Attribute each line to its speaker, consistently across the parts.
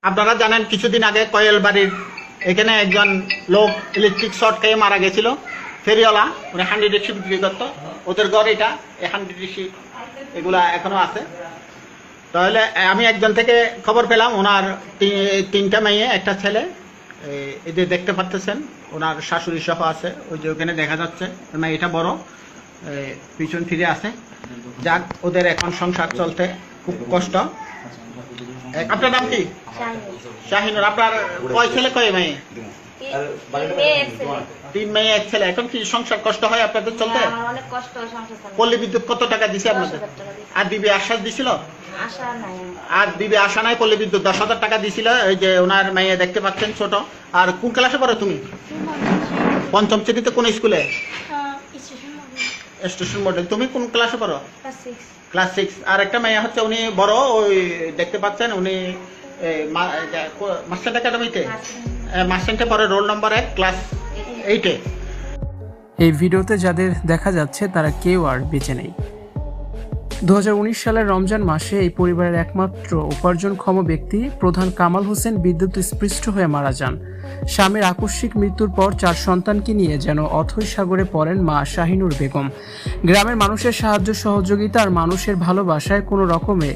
Speaker 1: আপনারা জানেন কিছুদিন আগে কয়েলবাড়ির এখানে একজন লোক ইলেকট্রিক শর্ট খেয়ে মারা গেছিল। ফেরিওয়ালা উনি 100 ডিসি বিক্রি করতো। ওদের ঘর এটা 100 ডিসি এগুলা এখনো আছে। তাহলে আমি একজন থেকে খবর পেলাম ওনার তিনটা মেয়ে একটা ছেলে, এই যে দেখতে পাচ্ছেন ওনার শাশুড়ি সহ আছে, ওই যে ওখানে দেখা যাচ্ছে মেয়েটা বড় পিছন ফিরে আছে। যাক, ওদের এখন সংসার চলতে খুব কষ্ট। আপনার নাম কি? শাহিনুর। আপনার কয় ছেলে কয় মেয়ে? 3 মেয়ে 1 ছেলে। এখন কি সংসার কষ্ট হয় আপনাদের চলতে?
Speaker 2: অনেক কষ্ট সংসার চালাতে।
Speaker 1: পল্লী বিদ্যুৎ কত টাকা দিছে আপনাদের? আর দিবে আশ্বাস দিছিল?
Speaker 2: আশা নাই।
Speaker 1: আর দিবে আশা নাই। পল্লী বিদ্যুৎ 10,000 টাকা দিছিল। এই যে ওনার মেয়ে দেখতে পাচ্ছেন ছোট। আর কোন ক্লাসে পড়ো তুমি? 5ম শ্রেণীতে। কোন স্কুলে? Station model. তুমি কোন ক্লাসে পড়ো? ক্লাস 6। আর একটা মেয়ে হচ্ছে উনি বড়, ওই দেখতে পাচ্ছেন উনি মাস্টার একাডেমিতে মাস্টারতে পড়ে, রোল নম্বর 1, ক্লাস 8-এ।
Speaker 3: এই ভিডিওতে যাদের দেখা যাচ্ছে তারা কেউ আর বেঁচে নেই। 2019 সালের রমজান মাসে এই পরিবারের একমাত্র উপার্জনক্ষম ব্যক্তি প্রধান কামাল হোসেন বিদ্যুৎ স্পৃষ্ট হয়ে মারা যান। স্বামীর আকস্মিক মৃত্যুর পর 4 সন্তানকে নিয়ে যেন অথৈ সাগরে পড়েন মা শাহিনুর বেগম। গ্রামের মানুষের সাহায্য সহযোগিতা আর মানুষের ভালোবাসায় কোনো রকমে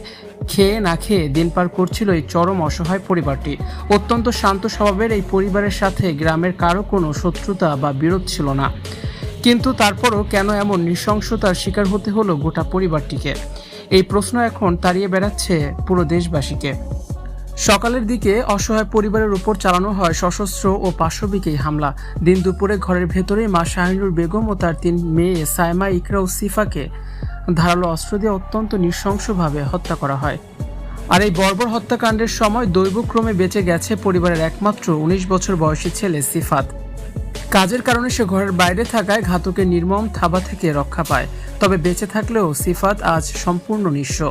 Speaker 3: খেয়ে না খেয়ে দিন পার করছিল এই চরম অসহায় পরিবারটি। অত্যন্ত শান্ত স্বভাবের এই পরিবারের সাথে গ্রামের কারো কোনো শত্রুতা বা বিরোধ ছিল না। কিন্তু তারপরও কেন এমন নৃশংসতার শিকার হতে হলো গোটা পরিবারটিকে? এই প্রশ্ন এখন তাড়িয়ে বেড়াচ্ছে পুরো দেশবাসীকে। সকালের দিকে অসহায় পরিবারের উপর চালানো হয় সশস্ত্র ও পাশবিক এই হামলা। দিন দুপুরে ঘরের ভেতরেই মা শাহিনুর বেগম ও তার 3 মেয়ে সাইমা, ইকরা ও সিফাকে ধারালো অস্ত্র দিয়ে অত্যন্ত নৃশংসভাবে হত্যা করা হয়। আর এই বর্বর হত্যাকাণ্ডের সময় দৈবক্রমে বেঁচে গেছে পরিবারের একমাত্র 19 বছর বয়সী ছেলে সিফাত। কাজের কারণে সে ঘরের বাইরে থাকায় ঘাতকের নির্মম থাবা থেকে রক্ষা পায়। তবে বেঁচে থাকলেও সিফাত আজ সম্পূর্ণ নিঃস্ব।